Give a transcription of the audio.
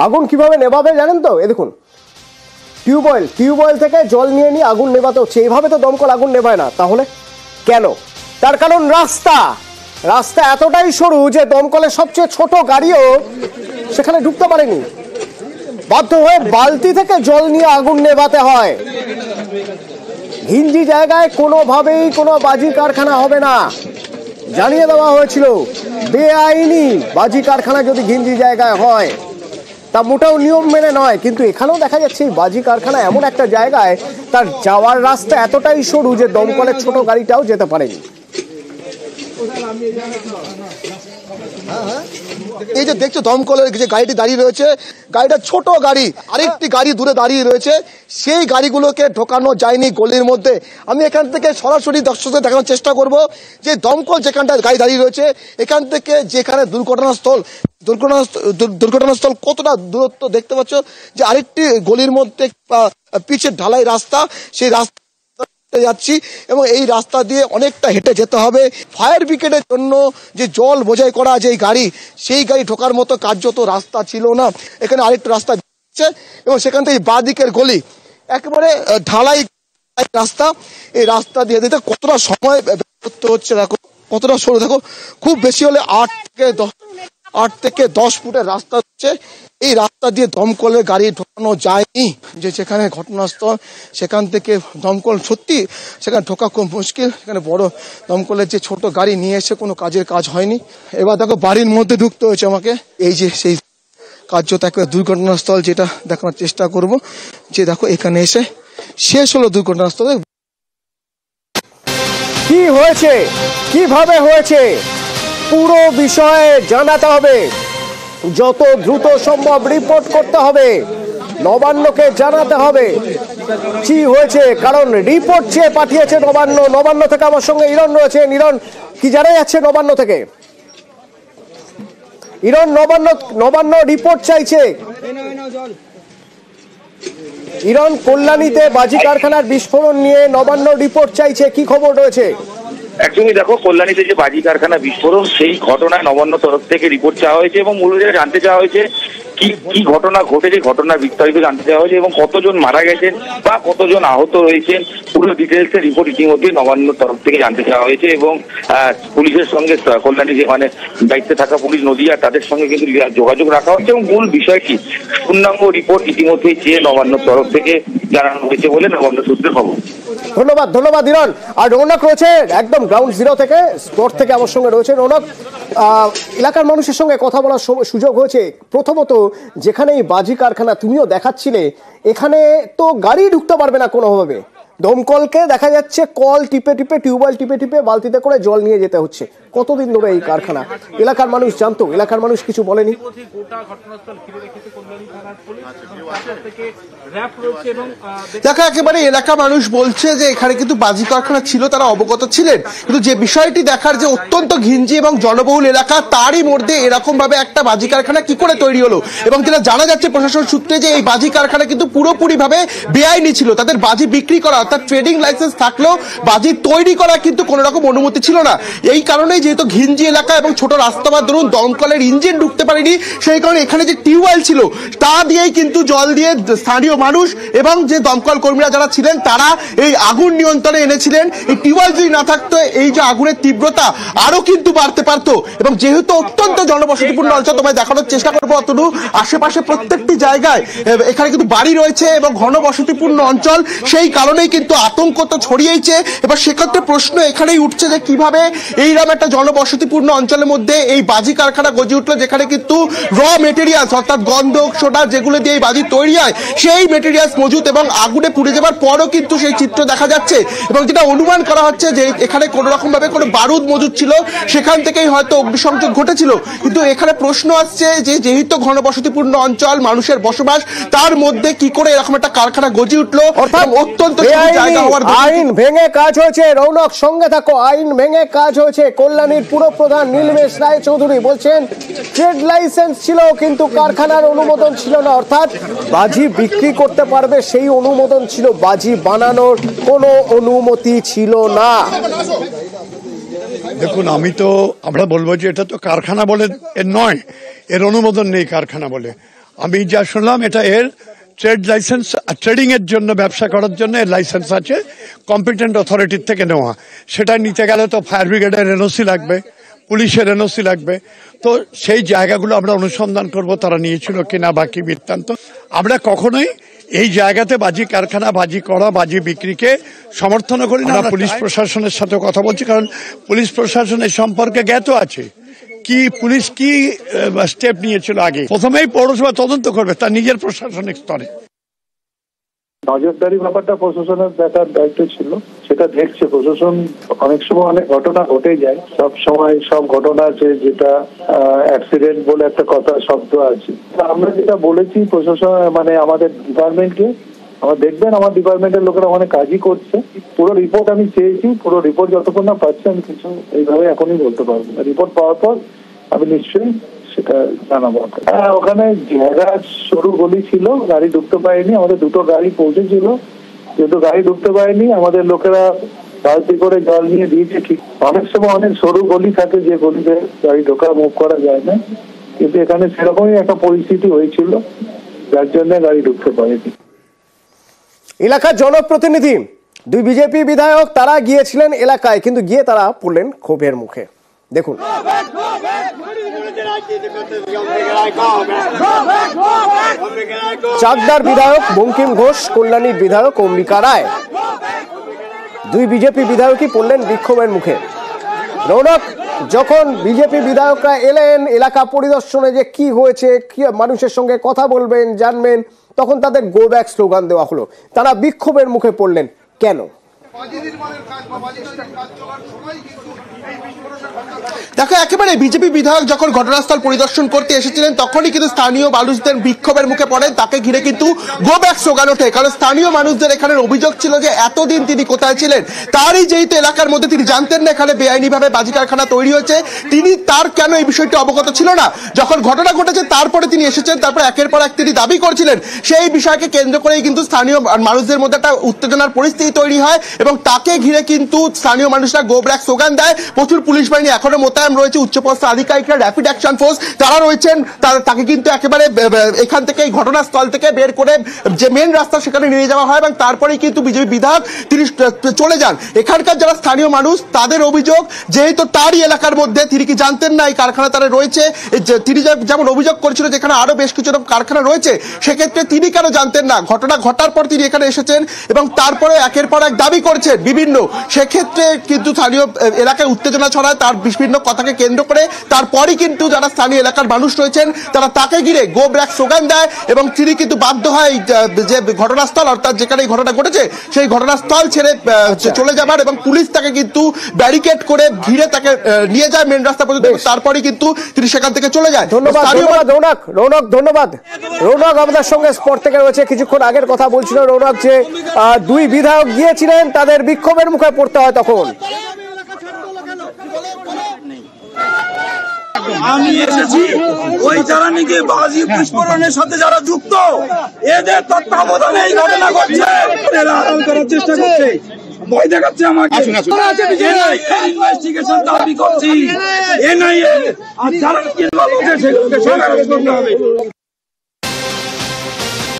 আগুন কিভাবে নেভাবে জানেন তো? এ দেখুন, টিউবওয়েল থেকে জল নিয়ে আগুন নেভাতে হচ্ছে। এইভাবে তো দমকল আগুন নেভায় না। তাহলে কেন? তার কারণ রাস্তা এতটাই সরু যে দমকলের সবচেয়ে ছোট গাড়িও সেখানে ঢুকতে পারেনি। বাধ্য হয়ে বালতি থেকে জল নিয়ে আগুন নেভাতে হয়। ঘিঞ্জি জায়গায় কোনোভাবেই কোনো বাজি কারখানা হবে না, জানিয়ে দেওয়া হয়েছিল। বেআইনি বাজি কারখানা যদি ঘিঞ্জি জায়গায় হয় তা মোটেও নিয়ম মেনে নয়। কিন্তু এখানেও দেখা যাচ্ছে এই বাজি কারখানা এমন একটা জায়গায় তার যাওয়ার রাস্তা এতটাই সরু যে দমকলের ছোট গাড়িটাও যেতে পারেনি। এই যে দেখছো দমকলের যে গাড়িটি দাঁড়িয়ে রয়েছে, গাড়িটা ছোট গাড়ি, আরেকটি গাড়ি দূরে দাঁড়িয়ে রয়েছে, সেই গাড়িগুলোকে ঢোকানো যায়নি গলির মধ্যে। আমি এখান থেকে সরাসরি দর্শকদের দেখানোর চেষ্টা করব যে দমকল যেখানটা গাড়ি দাঁড়িয়ে রয়েছে এখান থেকে যেখানে দুর্ঘটনাস্থল কতটা দূরত্ব দেখতে পাচ্ছ, যে আরেকটি গলির মধ্যে পিচের ঢালাই রাস্তা, সেই রাস্তা যাচ্ছি এবং এই রাস্তা দিয়ে অনেকটা হেঁটে যেতে হবে। ফায়ার ব্রিগেডের জন্য যে জল বোঝাই করা যে গাড়ি, সেই গাড়ি ঢোকার মতো কার্যত রাস্তা ছিল না। এখানে আরেকটা রাস্তা যাচ্ছে এবং সেখান থেকে বাঁ দিকের গলি একেবারে ঢালাই রাস্তা। এই রাস্তা দিয়ে দিতে কতটা সময় করতে হচ্ছে দেখো, কতটা সরু দেখো। খুব বেশি হলে 8 থেকে 10 ফুটের রাস্তা হচ্ছে। এই রাস্তা দিয়ে দমকলের গাড়ি ঢোকানো যায়নি। যে যেখানে ঘটনাস্থল সেখান থেকে দমকল সত্যি সেখানে ঢোকা খুব মুশকিল। সেখানে বড় দমকলের যে ছোট গাড়ি নিয়ে এসে কোনো কাজ হয়নি। এবার দেখো বাড়ির মধ্যে ঢুকতে হয়েছে আমাকে। এই যে সেই কার্যত একটা দুর্ঘটনাস্থল, যেটা দেখানোর চেষ্টা করব। যে দেখো এখানে এসে শেষ হলো দুর্ঘটনাস্থলে। কি হয়েছে, কিভাবে হয়েছে, পুরো বিষয়ে জানাতে হবে। যত দ্রুত সম্ভব রিপোর্ট করতে হবে, নবান্নকে জানাতে হবে কি হয়েছে। কারণ রিপোর্ট চেয়ে পাঠিয়েছে নবান্ন থেকে আমার সঙ্গে ইরন রয়েছে। ইরন, কি জানা যাচ্ছে নবান্ন থেকে? ইরন, নবান্ন রিপোর্ট চাইছে। ইরন, কল্যাণীতে বাজি কারখানার বিস্ফোরণ নিয়ে নবান্ন রিপোর্ট চাইছে, কি খবর রয়েছে? একদমই দেখো, কল্যাণীতে যে বাজি কারখানা বিস্ফোরণ, সেই ঘটনায় নবান্ন তরফ থেকে রিপোর্ট চাওয়া হয়েছে এবং মূলত জানতে চাওয়া হয়েছে কি ঘটনা ঘটেছে, ঘটনার বিস্তারিত জানতে চাওয়া হয়েছে এবং কতজন মারা গেছেন বা কতজন আহত রয়েছেন, পুরো ডিটেলসের রিপোর্ট ইতিমধ্যে নবান্ন তরফ থেকে জানতে চাওয়া হয়েছে। এবং পুলিশের সঙ্গে কল্যাণী যে মানে দায়িত্বে থাকা পুলিশ নদিয়া, তাদের সঙ্গে কিন্তু যোগাযোগ রাখা হচ্ছে এবং মূল বিষয়টি পূর্ণাঙ্গ রিপোর্ট ইতিমধ্যেই চেয়ে নবান্ন তরফ থেকে জানানো হয়েছে বলে নবান্ন সূত্রে খবর। ধন্যবাদ ইরন। আর রৌনক রয়েছে একদম গ্রাউন্ড জিরো থেকে, স্পট থেকে আমার সঙ্গে রয়েছে। রৌনক, এলাকার মানুষের সঙ্গে কথা বলার সুযোগ হয়েছে। প্রথমত, যেখানে এই বাজি কারখানা তুমিও দেখাচ্ছিলে, এখানে তো গাড়ি ঢুকতে পারবে না কোনোভাবে। দমকলকে দেখা যাচ্ছে কল টিপে টিউবওয়েল টিপে বালতিতে করে জল নিয়ে যেতে হচ্ছে। কতদিন ধরে এই কারখানা? এলাকার মানুষ জানতো? এলাকার মানুষ কিছু বলেনি? দেখো, একেবারে এলাকা মানুষ বলছে যে এখানে কিন্তু বাজি কারখানা ছিল, তারা অবগত ছিলেন। কিন্তু যে বিষয়টি দেখার, যে অত্যন্ত ঘিঞ্জি এবং জনবহুল এলাকা, তারই মধ্যে এরকম ভাবে একটা বাজি কারখানা কি করে তৈরি হলো। এবং যেটা জানা যাচ্ছে প্রশাসন সূত্রে, যে এই বাজি কারখানা কিন্তু পুরোপুরি ভাবে বেআইনি ছিল। তাদের বাজি বিক্রি করা অর্থাৎ ট্রেডিং লাইসেন্স থাকলেও বাজি তৈরি করা কিন্তু কোনো রকম অনুমতি ছিল না। এই কারণেই যেহেতু ঘিঞ্জি এলাকা এবং ছোট রাস্তা বা ধরুন দমকলের ইঞ্জিন ঢুকতে পারেনি, সেই কারণে এখানে যে টিউবওয়েল ছিল তা দিয়েই কিন্তু জল দিয়ে স্থানীয় মানুষ এবং যে দমকল কর্মীরা যারা ছিলেন তারা এই আগুন নিয়ন্ত্রণে এনেছিলেন। এই টিউবওয়েল যদি না থাকতো, এই যে আগুনের তীব্রতা আরো কিন্তু বাড়তে পারতো। এবং যেহেতু অত্যন্ত জনবসতিপূর্ণ অঞ্চল, তোমায় দেখানোর চেষ্টা করবো অতটু, আশেপাশে প্রত্যেকটি জায়গায় এখানে কিন্তু বাড়ি রয়েছে এবং ঘনবসতিপূর্ণ অঞ্চল, সেই কারণেই কিন্তু আতঙ্ক তো ছড়িয়েছে। এবার সেক্ষেত্রে প্রশ্ন এখানেই উঠছে যে কিভাবে এইরকম একটা জনবসতিপূর্ণ অঞ্চলের মধ্যে এই বাজি কারখানা গজে উঠলো, যেখানে কিন্তু র মেটেরিয়ালস অর্থাৎ গন্ধক সোডা যেগুলো দিয়ে এই বাজি তৈরি হয়, সেই মেটেরিয়ালস মজুদ এবং আগুনে পুড়ে যাবার পরও কিন্তু সেই চিত্র দেখা যাচ্ছে। এবং যেটা অনুমান করা হচ্ছে যে এখানে কোনো রকম ভাবে কোনো বারুদ মজুদ ছিল, সেখান থেকেই হয়তো অগ্নিসংযোগ ঘটেছিল। কিন্তু এখানে প্রশ্ন আসছে যে যেহেতু ঘনবসতিপূর্ণ অঞ্চল, মানুষের বসবাস, তার মধ্যে কি করে এরকম একটা কারখানা গজে উঠলো। অর্থাৎ অত্যন্ত আইন ভেঙে কাজ হয়েছে। রৌনক, সঙ্গে থাকো। আইন ভেঙে কাজ হয়েছে। কল্যাণীর পুরপ্রধান নীলমেশ রায় চৌধুরী বলছেন ট্রেড লাইসেন্স ছিল কিন্তু কারখানার অনুমোদন ছিল না। অর্থাৎ বাজি বিক্রি করতে পারবে সেই অনুমোদন ছিল, বাজি বানানোর কোনো অনুমতি ছিল না। দেখুন, আমরা বলবো যে এটা তো কারখানা বলে এর নয়, এর অনুমোদন নেই কারখানা বলে। আমি যা শুনলাম এটা এর ট্রেড লাইসেন্স, ট্রেডিং এর জন্য, ব্যবসা করার জন্য এর লাইসেন্স আছে কম্পিটেন্ট অথরিটির থেকে নেওয়া। সেটা নিতে গেলে তো ফায়ার ব্রিগেডের এনওসি লাগবে, পুলিশের এনওসি লাগবে। তো সেই জায়গাগুলো আমরা অনুসন্ধান করব তারা নিয়েছিল কিনা, বাকি বৃত্তান্ত। আমরা কখনোই এই জায়গাতে বাজি কারখানা, বাজি করা, বাজি বিক্রিকে সমর্থন করি না। পুলিশ প্রশাসনের সাথে কথা বলছি, কারণ পুলিশ প্রশাসনের সম্পর্কে জ্ঞাত আছে কি পুলিশ কি স্টেপ নিয়েছিল আগে। প্রথমেই পৌরসভা তদন্ত করবে তার নিজের প্রশাসনিক স্তরে। নজরদারি ব্যাপারটা প্রশাসনের দেখার দায়িত্ব ছিল, সেটা দেখছে প্রশাসন। অনেক সময় অনেক ঘটনা ঘটে যায়, সব সময় সব ঘটনা আছে যেটা অ্যাক্সিডেন্ট বলে একটা কথা শব্দ আছে। আমরা যেটা বলেছি প্রশাসন মানে আমাদের ডিপার্টমেন্টকে, আমার দেখবেন আমার ডিপার্টমেন্টের লোকেরা অনেক কাজই করছে। পুরো রিপোর্ট আমি চেয়েছি, পুরো রিপোর্ট যতক্ষণ না পাচ্ছি আমি কিছু এইভাবে এখনই বলতে পারবো না। রিপোর্ট পাওয়ার পর আমি নিশ্চয়ই সেটা জানাবো। হ্যাঁ, ওখানে জায়গা সরু গলি ছিল, গাড়ি ঢুকতে পারেনি। আমাদের দুটো গাড়ি পৌঁছেছিল, যেহেতু গাড়ি ঢুকতে পারেনি আমাদের লোকেরা বালতি করে জল নিয়ে দিয়েছে। ঠিক অনেক সময় অনেক সরু গলি থাকে যে গলিতে গাড়ি ঢোকা মুভ করা যায় না, কিন্তু এখানে সেরকমই একটা পরিস্থিতি হয়েছিল যার জন্য গাড়ি ঢুকতে পারেনি। এলাকার জনপ্রতিনিধি দুই বিজেপি বিধায়ক তারা গিয়েছিলেন এলাকায়, কিন্তু গিয়ে তারা পড়লেন ক্ষোভের মুখে। দেখুন, চাকদার বিধায়ক বঙ্কিম ঘোষ, কল্যাণীর বিধায়ক অম্বিকা রায়, দুই বিজেপি বিধায়কই পড়লেন বিক্ষোভের মুখে। রৌনক, যখন বিজেপি বিধায়করা এলেন এলাকা পরিদর্শনে, যে কি হয়েছে, কি মানুষের সঙ্গে কথা বলবেন, জানবেন, তখন তাদের গো ব্যাক স্লোগান দেওয়া হলো। তারা বিক্ষোভের মুখে পড়লেন কেন? দেখো, একেবারে বিজেপি বিধায়ক যখন ঘটনাস্থল পরিদর্শন করতে এসেছিলেন তখনই কিন্তু স্থানীয় মানুষদের বিক্ষোভের মুখে পড়েন। তাকে ঘিরে কিন্তু গো ব্যাক স্লোগান ওঠে, কারণ স্থানীয় মানুষদের এখানে অভিযোগ ছিল যে এতদিন তিনি কোথায় ছিলেন। তারই যেহেতু এলাকার মধ্যে তিনি জানতেন না এখানে বেআইনিভাবে বাজি কারখানা তৈরি হয়েছে, তিনি তার কেন এই বিষয়টি অবগত ছিল না। যখন ঘটনা ঘটেছে তারপরে তিনি এসেছেন, তারপর একের পর এক তিনি দাবি করছিলেন। সেই বিষয়কে কেন্দ্র করেই কিন্তু স্থানীয় মানুষদের মধ্যে একটা উত্তেজনার পরিস্থিতি তৈরি হয় এবং তাকে ঘিরে কিন্তু স্থানীয় মানুষরা গো ব্যাক স্লোগান দেয়। প্রচুর পুলিশ বাহিনী এখনো মোতায়েন রয়েছে, উচ্চপদস্থ আধিকারিকরা, র্যাপিড অ্যাকশন ফোর্স তারা রয়েছেন। তাকে কিন্তু একেবারে এখান থেকে ঘটনাস্থল থেকে বের করে যে মেন রাস্তা সেখানে নিয়ে যাওয়া হয় এবং তারপরেই কিন্তু বিজেপি বিধায়ক তিনি চলে যান। এখানকার যারা স্থানীয় মানুষ তাদের অভিযোগ, যেহেতু তারই এলাকার মধ্যে তিনি কি জানতেন না এই কারখানা তারা রয়েছে। তিনি যেমন অভিযোগ করেছিল যেখানে আরো বেশ কিছু কারখানা রয়েছে, সেক্ষেত্রে তিনি কেন জানতেন না। ঘটনা ঘটার পর তিনি এখানে এসেছেন এবং তারপরে একের পর এক দাবি করছেন বিভিন্ন। সেক্ষেত্রে কিন্তু স্থানীয় এলাকায় উত্তেজনা ছড়ায় তার বিভিন্ন কথাকে কেন্দ্র করে। তারপরই কিন্তু যারা স্থানীয় এলাকার মানুষ রয়েছেন তারা তাকে ঘিরে গো ব্যাক স্লোগান দেয় এবং তিনি কিন্তু বাধ্য হয় যে ঘটনাস্থল অর্থাৎ যেখানে এই ঘটনা ঘটেছে সেই ঘটনাস্থল ছেড়ে চলে যাবার এবং পুলিশ তাকে কিন্তু ব্যারিকেড করে ঘিরে তাকে নিয়ে যায় মেন রাস্তা পর্যন্ত। তারপরই কিন্তু তিনি সেখান থেকে চলে যায়। ধন্যবাদ রৌনক, ধন্যবাদ রৌনক। আমাদের সঙ্গে স্পট থেকে রয়েছে। কিছুক্ষণ আগের কথা বলছিল রৌনক যে দুই বিধায়ক গিয়েছিলেন, তাদের বিক্ষোভের মুখে পড়তে হয় তখন। আমি এসেছি ওই যারা নাকি বাজি বিস্ফোরণের সাথে যারা যুক্ত এদের তত্ত্বাবধানে এই ঘটনা ঘটছে, এরা আড়াল করার চেষ্টা করছে, ভয় দেখাচ্ছে আমাকে। ইনভেস্টিগেশন দাবি করছি, এনআইএ আর যারা সেগুলোকে সরকার করতে হবে।